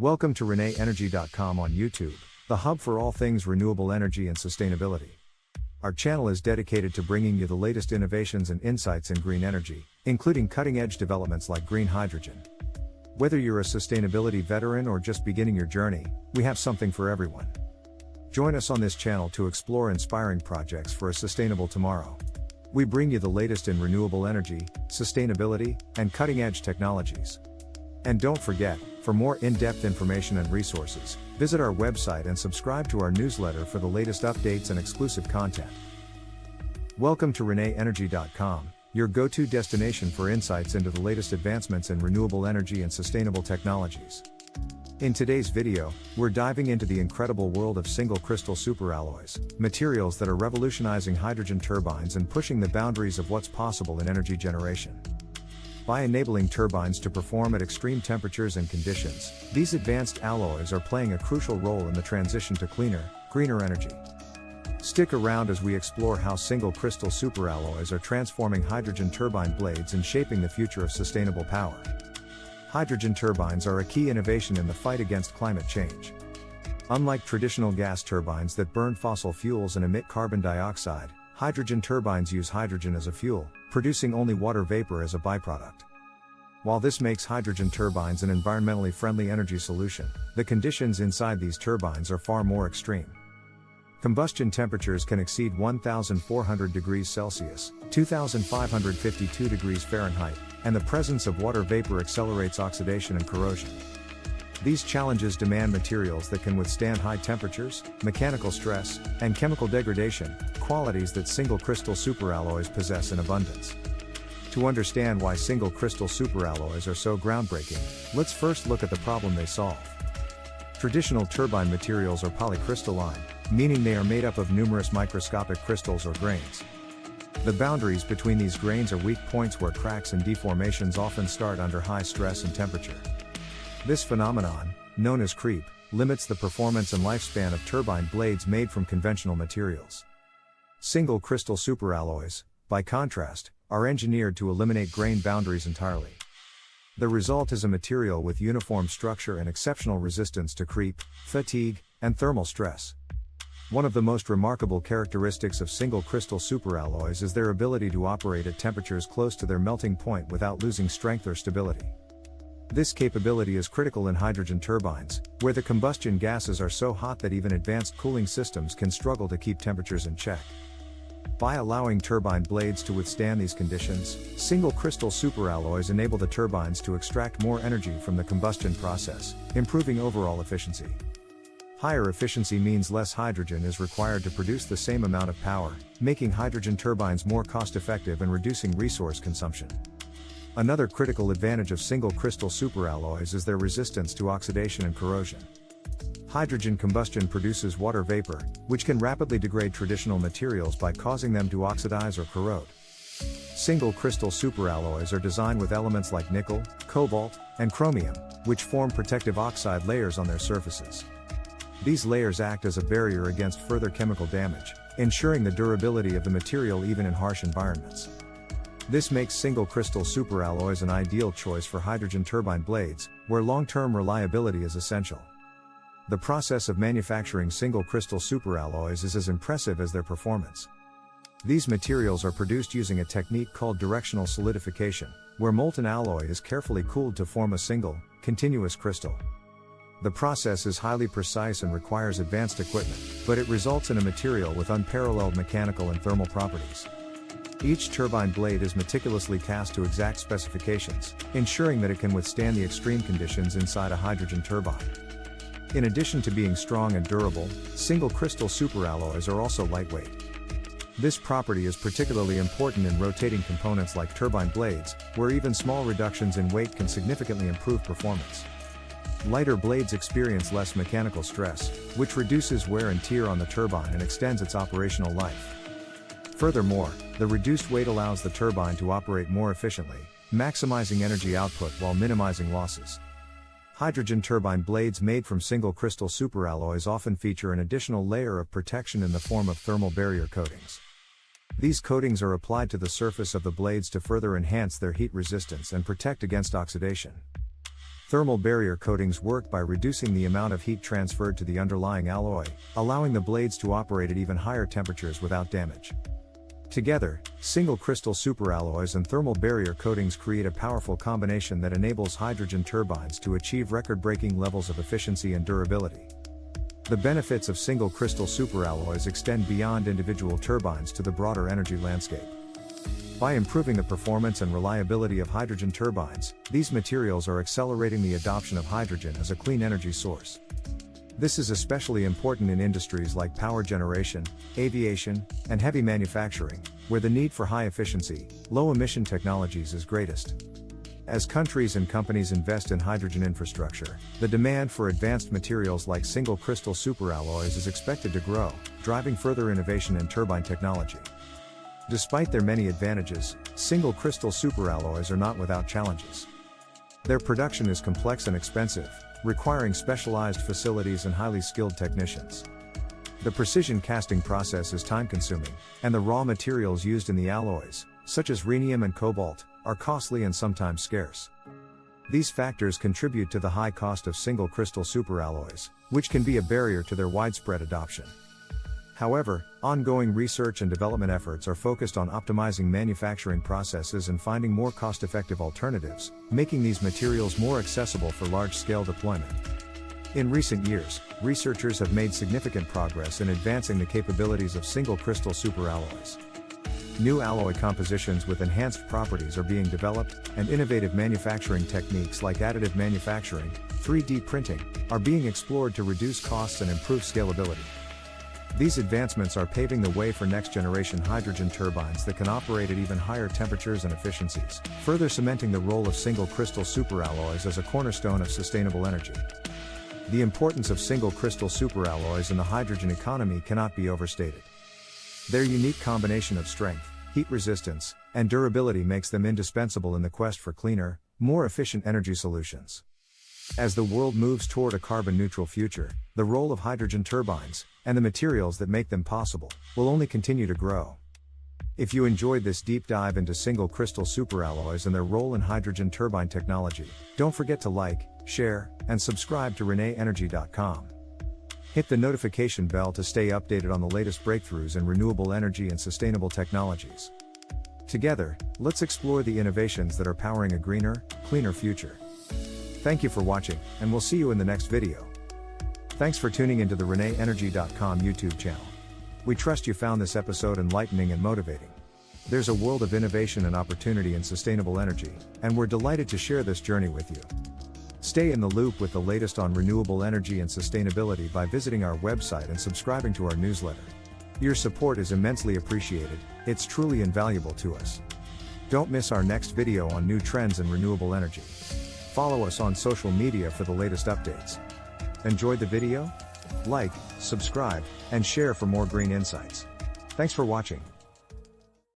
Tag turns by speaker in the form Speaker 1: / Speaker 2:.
Speaker 1: Welcome to ReneEnergy.com on YouTube, the hub for all things renewable energy and sustainability. Our channel is dedicated to bringing you the latest innovations and insights in green energy, including cutting-edge developments like green hydrogen. Whether you're a sustainability veteran or just beginning your journey, we have something for everyone. Join us on this channel to explore inspiring projects for a sustainable tomorrow. We bring you the latest in renewable energy, sustainability, and cutting-edge technologies. And don't forget, for more in-depth information and resources, visit our website and subscribe to our newsletter for the latest updates and exclusive content. Welcome to ReneEnergy.com, your go-to destination for insights into the latest advancements in renewable energy and sustainable technologies. In today's video, we're diving into the incredible world of single crystal superalloys, materials that are revolutionizing hydrogen turbines and pushing the boundaries of what's possible in energy generation. By enabling turbines to perform at extreme temperatures and conditions, these advanced alloys are playing a crucial role in the transition to cleaner, greener energy. Stick around as we explore how single crystal superalloys are transforming hydrogen turbine blades and shaping the future of sustainable power. Hydrogen turbines are a key innovation in the fight against climate change. Unlike traditional gas turbines that burn fossil fuels and emit carbon dioxide, hydrogen turbines use hydrogen as a fuel, producing only water vapor as a byproduct. While this makes hydrogen turbines an environmentally friendly energy solution, the conditions inside these turbines are far more extreme. Combustion temperatures can exceed 1,400 degrees Celsius, 2,552 degrees Fahrenheit, and the presence of water vapor accelerates oxidation and corrosion. These challenges demand materials that can withstand high temperatures, mechanical stress, and chemical degradation, qualities that single crystal superalloys possess in abundance. To understand why single crystal superalloys are so groundbreaking, let's first look at the problem they solve. Traditional turbine materials are polycrystalline, meaning they are made up of numerous microscopic crystals or grains. The boundaries between these grains are weak points where cracks and deformations often start under high stress and temperature. This phenomenon, known as creep, limits the performance and lifespan of turbine blades made from conventional materials. Single crystal superalloys, by contrast, are engineered to eliminate grain boundaries entirely. The result is a material with uniform structure and exceptional resistance to creep, fatigue, and thermal stress. One of the most remarkable characteristics of single crystal superalloys is their ability to operate at temperatures close to their melting point without losing strength or stability. This capability is critical in hydrogen turbines, where the combustion gases are so hot that even advanced cooling systems can struggle to keep temperatures in check. By allowing turbine blades to withstand these conditions, single crystal superalloys enable the turbines to extract more energy from the combustion process, improving overall efficiency. Higher efficiency means less hydrogen is required to produce the same amount of power, making hydrogen turbines more cost-effective and reducing resource consumption. Another critical advantage of single crystal superalloys is their resistance to oxidation and corrosion. Hydrogen combustion produces water vapor, which can rapidly degrade traditional materials by causing them to oxidize or corrode. Single crystal superalloys are designed with elements like nickel, cobalt, and chromium, which form protective oxide layers on their surfaces. These layers act as a barrier against further chemical damage, ensuring the durability of the material even in harsh environments. This makes single crystal superalloys an ideal choice for hydrogen turbine blades, where long-term reliability is essential. The process of manufacturing single crystal superalloys is as impressive as their performance. These materials are produced using a technique called directional solidification, where molten alloy is carefully cooled to form a single, continuous crystal. The process is highly precise and requires advanced equipment, but it results in a material with unparalleled mechanical and thermal properties. Each turbine blade is meticulously cast to exact specifications, ensuring that it can withstand the extreme conditions inside a hydrogen turbine. In addition to being strong and durable, single crystal superalloys are also lightweight. This property is particularly important in rotating components like turbine blades, where even small reductions in weight can significantly improve performance. Lighter blades experience less mechanical stress, which reduces wear and tear on the turbine and extends its operational life. Furthermore, the reduced weight allows the turbine to operate more efficiently, maximizing energy output while minimizing losses. Hydrogen turbine blades made from single crystal superalloys often feature an additional layer of protection in the form of thermal barrier coatings. These coatings are applied to the surface of the blades to further enhance their heat resistance and protect against oxidation. Thermal barrier coatings work by reducing the amount of heat transferred to the underlying alloy, allowing the blades to operate at even higher temperatures without damage. Together, single crystal superalloys and thermal barrier coatings create a powerful combination that enables hydrogen turbines to achieve record-breaking levels of efficiency and durability. The benefits of single crystal superalloys extend beyond individual turbines to the broader energy landscape. By improving the performance and reliability of hydrogen turbines, these materials are accelerating the adoption of hydrogen as a clean energy source. This is especially important in industries like power generation, aviation, and heavy manufacturing, where the need for high-efficiency, low-emission technologies is greatest. As countries and companies invest in hydrogen infrastructure, the demand for advanced materials like single crystal superalloys is expected to grow, driving further innovation in turbine technology. Despite their many advantages, single crystal superalloys are not without challenges. Their production is complex and expensive, requiring specialized facilities and highly skilled technicians. The precision casting process is time-consuming, and the raw materials used in the alloys, such as rhenium and cobalt, are costly and sometimes scarce. These factors contribute to the high cost of single crystal superalloys, which can be a barrier to their widespread adoption. However, ongoing research and development efforts are focused on optimizing manufacturing processes and finding more cost-effective alternatives, making these materials more accessible for large-scale deployment. In recent years, researchers have made significant progress in advancing the capabilities of single crystal superalloys. New alloy compositions with enhanced properties are being developed, and innovative manufacturing techniques like additive manufacturing, 3D printing, are being explored to reduce costs and improve scalability. These advancements are paving the way for next-generation hydrogen turbines that can operate at even higher temperatures and efficiencies, further cementing the role of single crystal superalloys as a cornerstone of sustainable energy. The importance of single crystal superalloys in the hydrogen economy cannot be overstated. Their unique combination of strength, heat resistance, and durability makes them indispensable in the quest for cleaner, more efficient energy solutions. As the world moves toward a carbon-neutral future, the role of hydrogen turbines, and the materials that make them possible, will only continue to grow. If you enjoyed this deep dive into single crystal superalloys and their role in hydrogen turbine technology, don't forget to like, share, and subscribe to ReneEnergy.com. Hit the notification bell to stay updated on the latest breakthroughs in renewable energy and sustainable technologies. Together, let's explore the innovations that are powering a greener, cleaner future. Thank you for watching, and we'll see you in the next video. Thanks for tuning into the ReneEnergy.com YouTube channel. We trust you found this episode enlightening and motivating. There's a world of innovation and opportunity in sustainable energy, and we're delighted to share this journey with you. Stay in the loop with the latest on renewable energy and sustainability by visiting our website and subscribing to our newsletter. Your support is immensely appreciated, it's truly invaluable to us. Don't miss our next video on new trends in renewable energy. Follow us on social media for the latest updates. Enjoyed the video? Like, subscribe, and share for more green insights. Thanks for watching.